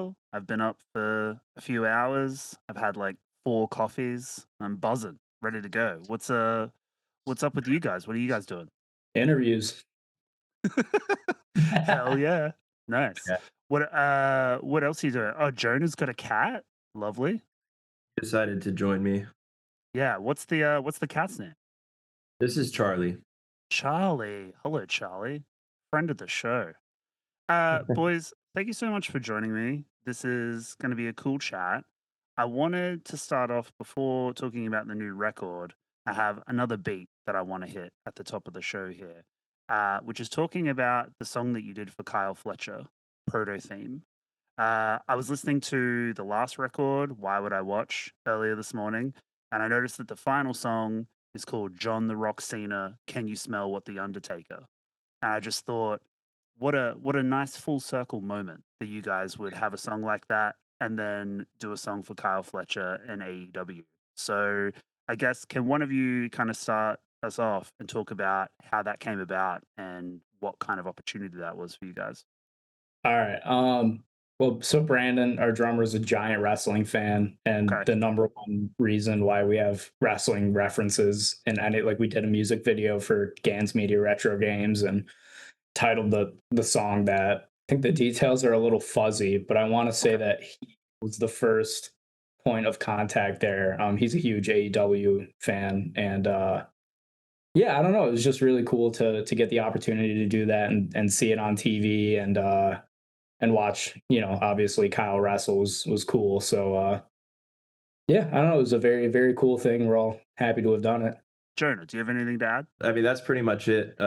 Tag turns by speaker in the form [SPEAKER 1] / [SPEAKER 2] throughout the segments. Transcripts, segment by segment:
[SPEAKER 1] well. I've been up for a few hours. I've had like 4 coffees. I'm buzzing, ready to go. What's up with you guys? What are you guys doing?
[SPEAKER 2] Interviews.
[SPEAKER 1] Hell yeah. Nice.
[SPEAKER 2] Yeah.
[SPEAKER 1] What else are you doing? Oh, Jonah's got a cat. Lovely.
[SPEAKER 3] Decided to join me.
[SPEAKER 1] Yeah, what's the cat's name?
[SPEAKER 3] This is Charlie.
[SPEAKER 1] Charlie. Hello, Charlie. Friend of the show. Boys, thank you so much for joining me. This is going to be a cool chat. I wanted to start off before talking about the new record. I have another beat that I want to hit at the top of the show here, which is talking about the song that you did for Kyle Fletcher, Prototheme. I was listening to the last record, Why Would I Watch, earlier this morning, and I noticed that the final song is called John the Rock Cena, Can You Smell What the Undertaker? And I just thought, what a nice full circle moment that you guys would have a song like that and then do a song for Kyle Fletcher and AEW. So I guess can one of you kind of start us off and talk about how that came about and what kind of opportunity that was for you guys?
[SPEAKER 2] All right. Well, so Brandon, our drummer, is a giant wrestling fan, and
[SPEAKER 1] Okay.
[SPEAKER 2] the number one reason why we have wrestling references in any, like, we did a music video for Gans Media Retro Games and titled the song that. I think the details are a little fuzzy, but I want to say
[SPEAKER 1] Okay.
[SPEAKER 2] that he was the first point of contact there. He's a huge AEW fan, and yeah, I don't know. It was just really cool to get the opportunity to do that and see it on TV and watch. Obviously Kyle wrestle was cool. So yeah, I don't know. It was a very very cool thing. We're all happy to have done it.
[SPEAKER 1] Jonah, do you have anything to add?
[SPEAKER 3] I mean, that's pretty much it.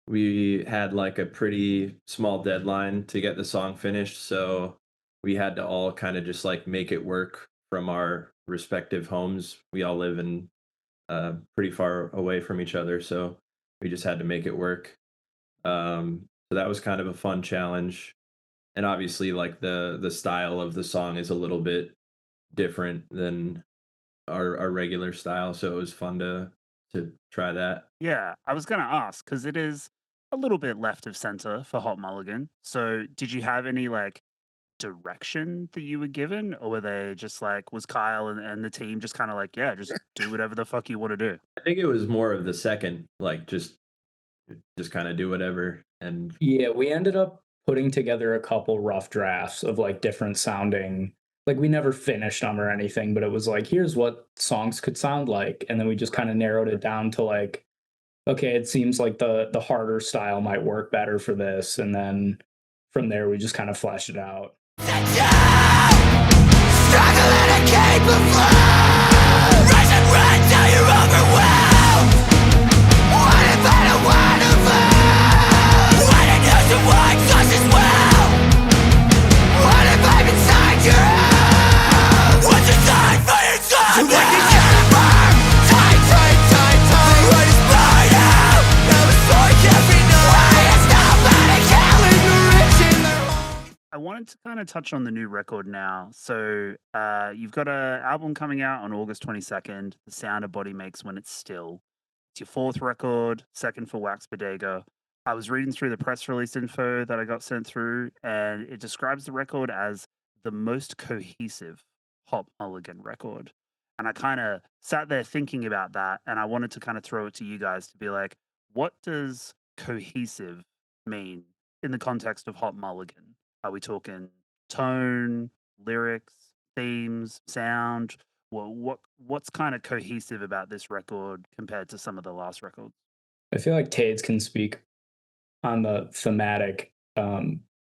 [SPEAKER 3] We had like a pretty small deadline to get the song finished, so we had to all kind of just like make it work from our respective homes. We all live in pretty far away from each other, so we just had to make it work. So that was kind of a fun challenge, and obviously, like the style of the song is a little bit different than our regular style, so it was fun to try that.
[SPEAKER 1] Yeah, I was gonna ask because it is a little bit left of center for Hot Mulligan. So did you have any like direction that you were given, or were they just like was Kyle and the team just kind of like, yeah, just do whatever the fuck you want to do?
[SPEAKER 3] I think it was more of the second, like just kind of do whatever. And
[SPEAKER 2] Yeah, we ended up putting together a couple rough drafts of like different sounding. Like, we never finished them or anything, but it was like, here's what songs could sound like, and then we just kind of narrowed it down to like, okay, it seems like the harder style might work better for this, and then from there we just kind of fleshed it out.
[SPEAKER 4] Struggling to keep afloat. Rise and run till you're overwhelmed. What if I don't want to vote? What if there's a white sauce as well? What if I'm inside your house? What's inside for yourself? You make me shiver. Time, time, time, time. The light is bright out. Never saw every night. Why is nobody killing the rich in their home?
[SPEAKER 1] I wanted to kind of touch on the new record now. So you've got a album coming out on August 22nd. The sound a body makes when it's still. It's your fourth record, second for Wax Bodega. I was reading through the press release info that I got sent through, and it describes the record as the most cohesive Hot Mulligan record. And I kind of sat there thinking about that, and I wanted to kind of throw it to you guys to be like, what does cohesive mean in the context of Hot Mulligan? Are we talking tone, lyrics, themes, sound? Well, what's kind of cohesive about this record compared to some of the last records?
[SPEAKER 2] I feel like Tades can speak on the thematic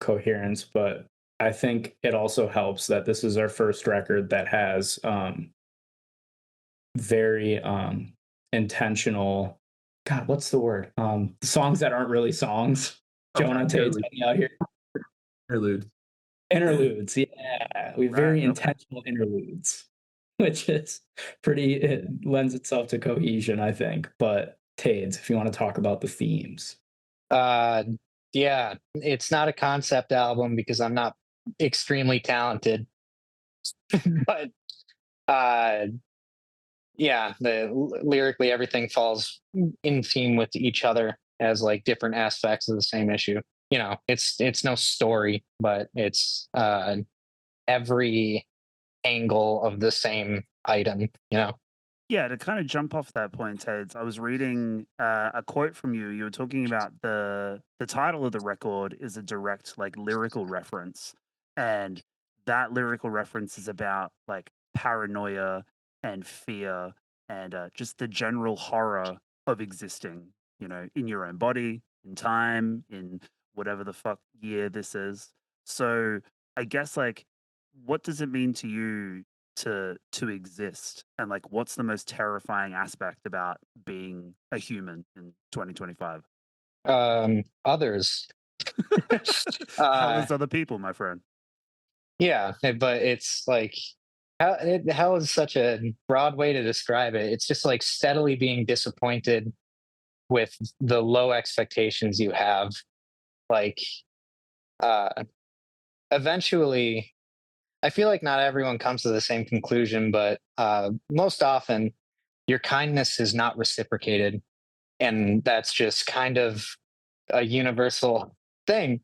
[SPEAKER 2] coherence, but I think it also helps that this is our first record that has very intentional. God, what's the word? Songs that aren't really songs.
[SPEAKER 3] okay,
[SPEAKER 2] Jonah Tate's help me out here.
[SPEAKER 3] interlude.
[SPEAKER 2] Interludes, yeah. We have
[SPEAKER 1] Right.
[SPEAKER 2] very
[SPEAKER 1] Okay.
[SPEAKER 2] intentional interludes, which is pretty. It lends itself to cohesion, I think. But Tades, if you want to talk about the themes.
[SPEAKER 5] Uh, yeah, it's not a concept album because I'm not extremely talented, but uh, yeah, lyrically everything falls in theme with each other as like different aspects of the same issue. It's no story, but it's every angle of the same item, you know?
[SPEAKER 1] Yeah, to kind of jump off that point, Ted, I was reading a quote from you. You were talking about the title of the record is a direct like lyrical reference, and that lyrical reference is about like paranoia and fear and just the general horror of existing. You know, in your own body, in time, in whatever the fuck year this is. So I guess like, what does it mean to you to exist, and like what's the most terrifying aspect about being a human in 2025?
[SPEAKER 5] Others.
[SPEAKER 1] How
[SPEAKER 5] uh
[SPEAKER 1] is other people, my friend?
[SPEAKER 5] yeah, but it's like how is such a broad way to describe it. It's just like steadily being disappointed with the low expectations you have. Like uh eventually, I feel like not everyone comes to the same conclusion, but most often your kindness is not reciprocated, and that's just kind of a universal thing,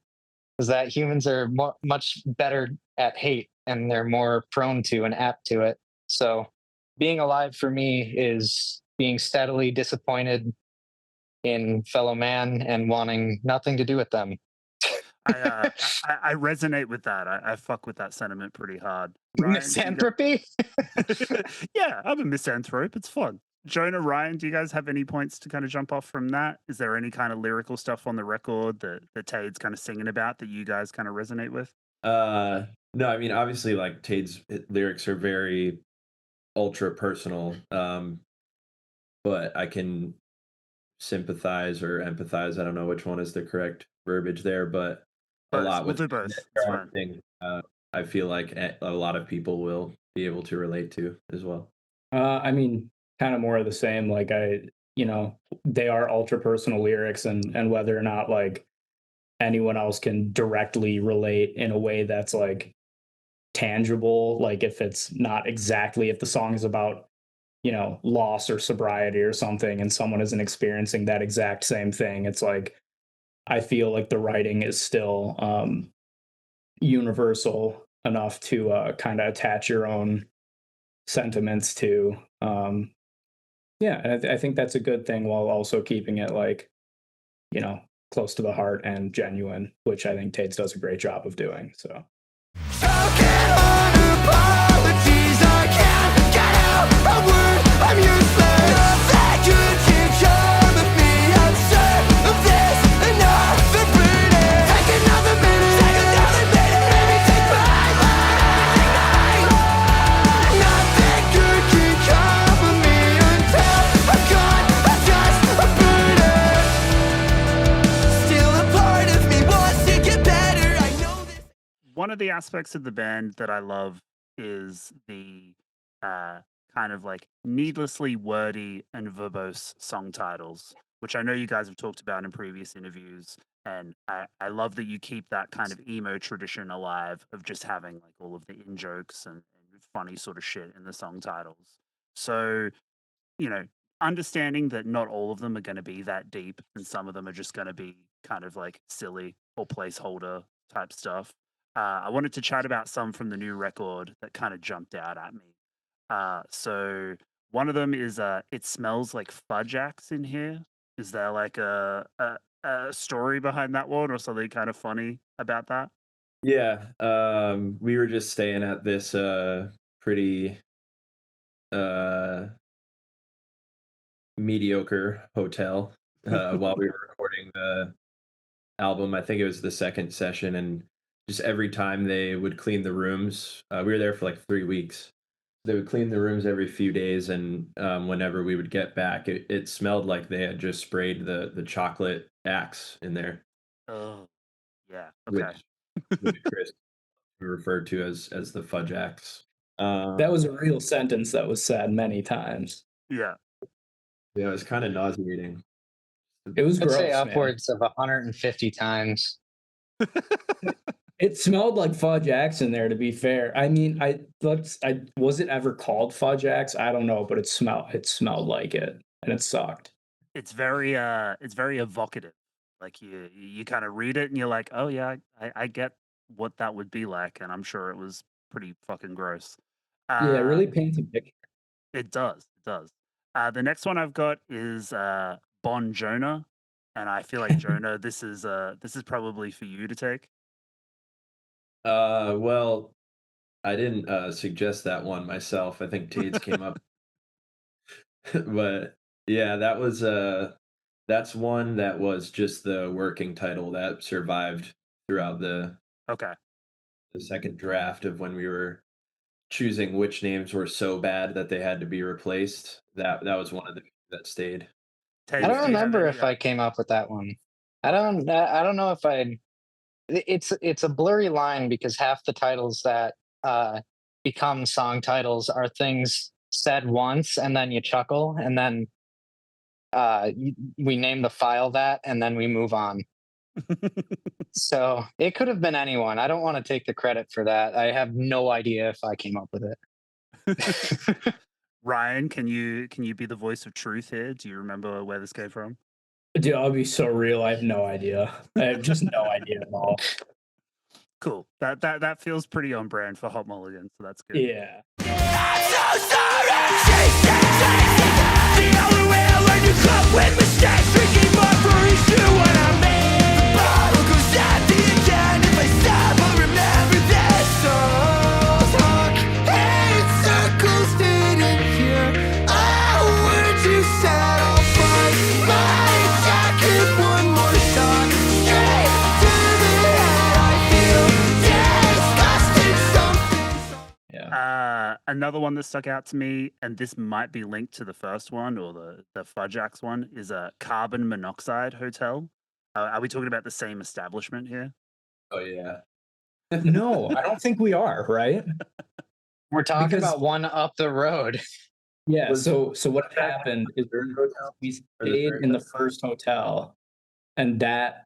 [SPEAKER 5] is that humans are much better at hate, and they're more prone to and apt to it. So being alive for me is being steadily disappointed in fellow man and wanting nothing to do with them.
[SPEAKER 1] I resonate with that. I fuck with that sentiment pretty hard. Ryan, do you got...
[SPEAKER 5] Misanthropy.
[SPEAKER 1] Yeah, I'm a misanthrope. It's fun. Jonah, Ryan, do you guys have any points to kind of jump off from that? Is there any kind of lyrical stuff on the record that Tade's kind of singing about that you guys kind of resonate with?
[SPEAKER 3] No, I mean obviously like Tade's lyrics are very ultra personal, but I can sympathize or empathize. I don't know which one is the correct verbiage there, but a
[SPEAKER 1] Both.
[SPEAKER 3] lot
[SPEAKER 1] We'll
[SPEAKER 3] with
[SPEAKER 1] do both. It's fine.
[SPEAKER 3] everything. I feel like a lot of people will be able to relate to as well.
[SPEAKER 2] I mean, kind of more of the same. Like they are ultra personal lyrics, and whether or not like anyone else can directly relate in a way that's like tangible, like if it's not exactly, if the song is about loss or sobriety or something, and someone isn't experiencing that exact same thing, it's like I feel like the writing is still universal enough to kind of attach your own sentiments to. Yeah, and I think that's a good thing, while also keeping it like close to the heart and genuine, which I think Tates does a great job of doing. So
[SPEAKER 4] Choking on apologies, I can't get out a word, I'm useless. Nothing good can come of me, I'm sick of this, enough and bleeding. Take another minute, let me take my life. Nothing good can come of me until I'm gone, I'm just a burden. Still a part of me wants to get better, I know this.
[SPEAKER 1] One of the aspects of the band that I love is the kind of like needlessly wordy and verbose song titles, which I know you guys have talked about in previous interviews. And I love that you keep that kind of emo tradition alive of just having like all of the in jokes and funny sort of shit in the song titles. So, you know, understanding that not all of them are going to be that deep and some of them are just going to be kind of like silly or placeholder type stuff. I wanted to chat about some from the new record that kind of jumped out at me. So one of them is "It Smells Like Fudge Axe" in here. Is there like a story behind that one or something kind of funny about that?
[SPEAKER 3] Yeah, we were just staying at this pretty uh mediocre hotel while we were recording the album. I think it was the second session, and just every time they would clean the rooms, we were there for like 3 weeks. They would clean the rooms every few days, and whenever we would get back, it smelled like they had just sprayed the chocolate axe in there,
[SPEAKER 1] Oh, yeah. Okay.
[SPEAKER 3] which Chris referred to as the fudge axe.
[SPEAKER 2] that was a real sentence that was said many times.
[SPEAKER 1] Yeah.
[SPEAKER 3] Yeah, it was kind of nauseating.
[SPEAKER 2] It was
[SPEAKER 5] I'd say
[SPEAKER 2] gross, man.
[SPEAKER 5] upwards of 150 times.
[SPEAKER 2] It smelled like fudge axe in there, to be fair. I mean, I was it ever called fudge axe? I don't know, but it smelled like it, and it sucked.
[SPEAKER 1] It's very evocative. Like you kind of read it and you're like, oh yeah, I get what that would be like, and I'm sure it was pretty fucking gross.
[SPEAKER 2] Yeah, it really paints a picture.
[SPEAKER 1] It does. It does. The next one I've got is Bon Jonah, and I feel like Jonah, this is probably for you to take.
[SPEAKER 3] Well, I didn't suggest that one myself. I think Tades came up, but yeah, that's one that was just the working title that survived throughout
[SPEAKER 1] Okay.
[SPEAKER 3] the second draft of when we were choosing which names were so bad that they had to be replaced. That was one of the that stayed.
[SPEAKER 1] Tades,
[SPEAKER 5] I
[SPEAKER 1] do
[SPEAKER 5] don't
[SPEAKER 1] you have
[SPEAKER 5] remember
[SPEAKER 1] any?
[SPEAKER 5] if I came up with that one. I
[SPEAKER 1] Okay.
[SPEAKER 5] don't know if I. It's a blurry line because half the titles that become song titles are things said once and then you chuckle and then we name the file that and then we move on. So it could have been anyone. I don't want to take the credit for that. I have no idea if I came up with it.
[SPEAKER 1] Ryan, can you be the voice of truth here? Do you remember where this came from?
[SPEAKER 2] Dude, I'll be so real. I have no idea. I have just no idea at all.
[SPEAKER 1] Cool. That feels pretty on brand for Hot Mulligan, so that's good.
[SPEAKER 2] Yeah.
[SPEAKER 4] I'm so sorry. She said the only way I learn to cope with mistakes, drinking more breweries do what I mean. The bottle goes empty again if I stop. I'll remember this song. Eight circles didn't hear a word you said. I'll find my jacket one more shot. Straight to the head. I feel disgusted. Something.
[SPEAKER 2] Yeah.
[SPEAKER 1] Another one that stuck out to me, and this might be linked to the first one or the Fudge-Axe one, is a Carbon Monoxide Hotel. Are we talking about the same establishment here?
[SPEAKER 3] Oh yeah.
[SPEAKER 2] No, I don't think we are, right?
[SPEAKER 5] We're talking
[SPEAKER 2] Because-
[SPEAKER 5] about one up the road.
[SPEAKER 2] Yeah,
[SPEAKER 3] Was-
[SPEAKER 2] so what happened is
[SPEAKER 3] Third hotel?
[SPEAKER 2] we
[SPEAKER 3] Or the
[SPEAKER 2] stayed
[SPEAKER 3] third
[SPEAKER 2] in the
[SPEAKER 3] hotel?
[SPEAKER 2] first hotel, and that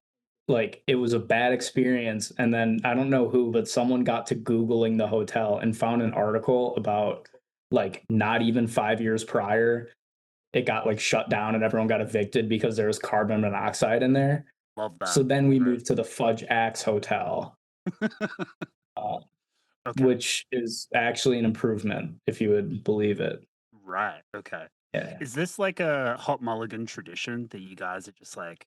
[SPEAKER 2] like it was a bad experience. And then I don't know who, but someone got to Googling the hotel and found an article about like not even 5 years prior, it got like shut down and everyone got evicted because there was carbon monoxide in there.
[SPEAKER 1] Love that.
[SPEAKER 2] So then we moved to the Fudge-Axe Hotel,
[SPEAKER 1] Okay.
[SPEAKER 2] which is actually an improvement, if you would believe it.
[SPEAKER 1] Right. Okay.
[SPEAKER 2] Yeah.
[SPEAKER 1] Is this like a Hot Mulligan tradition that you guys are just like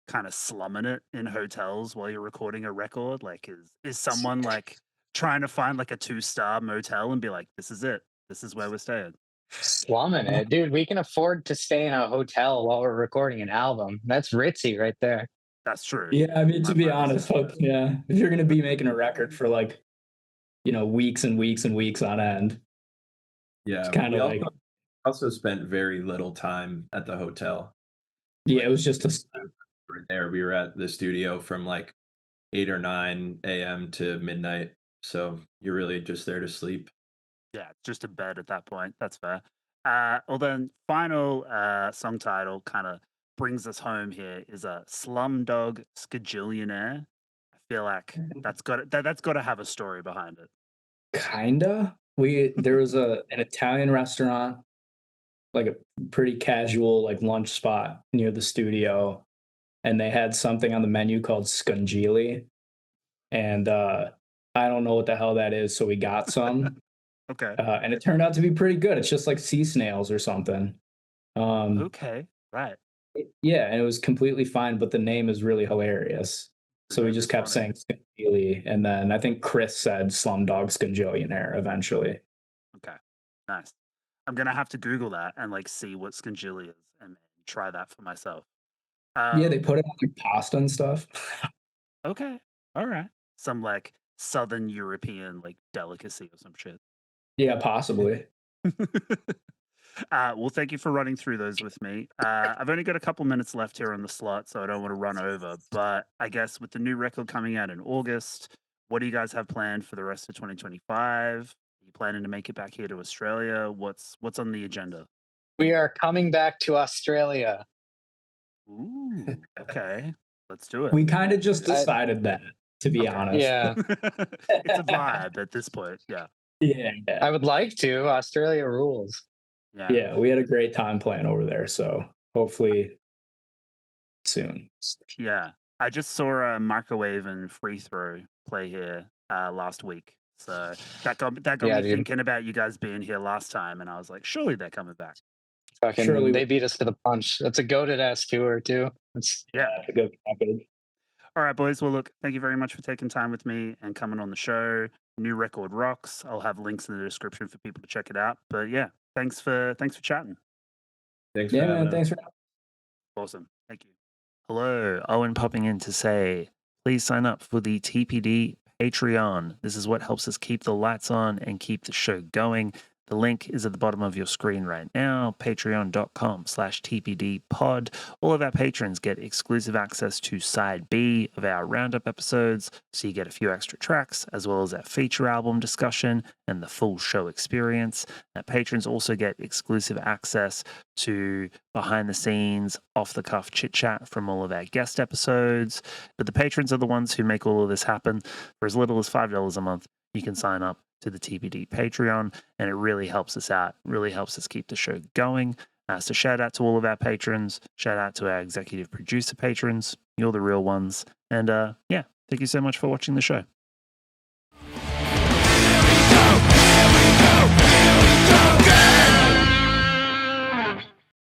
[SPEAKER 1] kind of slumming it in hotels while you're recording a record? Like, is someone like trying to find like a 2-star motel and be like, this is it. This is where we're staying.
[SPEAKER 5] Slumming it. Dude, we can afford to stay in a hotel while we're recording an album. That's ritzy right there.
[SPEAKER 1] That's true.
[SPEAKER 2] Yeah, I mean, to
[SPEAKER 1] My
[SPEAKER 2] be
[SPEAKER 1] mind is
[SPEAKER 2] honest,
[SPEAKER 1] set.
[SPEAKER 2] yeah, if you're gonna be making a record for like, weeks and weeks and weeks on end,
[SPEAKER 3] Yeah.
[SPEAKER 2] it's kind
[SPEAKER 3] we
[SPEAKER 2] of like,
[SPEAKER 3] also spent very little time at the hotel.
[SPEAKER 2] yeah, it was just
[SPEAKER 3] Right there, we were at the studio from like 8 or 9 a.m. to midnight. So you're really just there to sleep.
[SPEAKER 1] Yeah, just a bed at that point. That's fair. Well, then, final song title kind of brings us home here is a Slumdog Skajillionaire. I feel like that's got to have a story behind it.
[SPEAKER 2] kinda. There was an Italian restaurant, like a pretty casual like lunch spot near the studio, and they had something on the menu called scungili, and I don't know what the hell that is, so we got some.
[SPEAKER 1] Okay.
[SPEAKER 2] And it turned out to be pretty good. It's just like sea snails or something.
[SPEAKER 1] Okay. Right.
[SPEAKER 2] Yeah, and it was completely fine, but the name is really hilarious.
[SPEAKER 1] The
[SPEAKER 2] So we
[SPEAKER 1] name
[SPEAKER 2] just
[SPEAKER 1] is
[SPEAKER 2] kept
[SPEAKER 1] funny.
[SPEAKER 2] saying Scungili, and then I think Chris said Slumdog Scungillionaire eventually.
[SPEAKER 1] Okay. Nice. I'm gonna have to Google that and like see what Skajili is and try that for myself.
[SPEAKER 2] Yeah, they put it on like pasta and stuff.
[SPEAKER 1] Okay. All right. Some like Southern European like delicacy or some shit.
[SPEAKER 2] Yeah, possibly.
[SPEAKER 1] Well, thank you for running through those with me. I've only got a couple minutes left here on the slot, so I don't want to run over. But I guess with the new record coming out in August, what do you guys have planned for the rest of 2025? Are you planning to make it back here to Australia? What's on the agenda?
[SPEAKER 5] We are coming back to Australia.
[SPEAKER 1] Ooh, okay. Let's do it.
[SPEAKER 2] We kind of just decided that, to be
[SPEAKER 1] Okay.
[SPEAKER 2] honest.
[SPEAKER 5] Yeah,
[SPEAKER 1] It's a vibe at this point. Yeah.
[SPEAKER 2] Yeah.
[SPEAKER 5] I would like to. Australia rules.
[SPEAKER 1] Yeah.
[SPEAKER 2] Yeah, we had a great time playing over there, so hopefully soon.
[SPEAKER 1] Yeah. I just saw a microwave and free throw play here last week. So that got
[SPEAKER 5] Yeah,
[SPEAKER 1] me
[SPEAKER 5] dude.
[SPEAKER 1] thinking about you guys being here last time, and I was like, surely they're coming back.
[SPEAKER 5] Fucking,
[SPEAKER 2] Surely
[SPEAKER 5] they beat us to the punch. That's a goated ass tour too. It's
[SPEAKER 1] Yeah.
[SPEAKER 2] that's a good package.
[SPEAKER 1] All right, boys. Well, look, thank you very much for taking time with me and coming on the show. New record rocks. I'll have links in the description for people to check it out. But yeah, thanks for chatting.
[SPEAKER 3] Thanks for
[SPEAKER 2] Yeah,
[SPEAKER 3] having
[SPEAKER 2] man.
[SPEAKER 3] us.
[SPEAKER 2] Thanks for
[SPEAKER 1] Awesome. Thank you.
[SPEAKER 6] Hello, Owen popping in to say, please sign up for the TPD Patreon. This is what helps us keep the lights on and keep the show going. The link is at the bottom of your screen right now, patreon.com/tpdpod. All of our patrons get exclusive access to Side B of our roundup episodes, so you get a few extra tracks, as well as our feature album discussion and the full show experience. Our patrons also get exclusive access to behind the scenes, off the cuff chit chat from all of our guest episodes. But the patrons are the ones who make all of this happen. For as little as $5 a month, you can sign up to the TPD Patreon, and it really helps us out, really helps us keep the show going. So shout out to all of our patrons, shout out to our executive producer patrons. You're the real ones. And yeah, thank you so much for watching the show.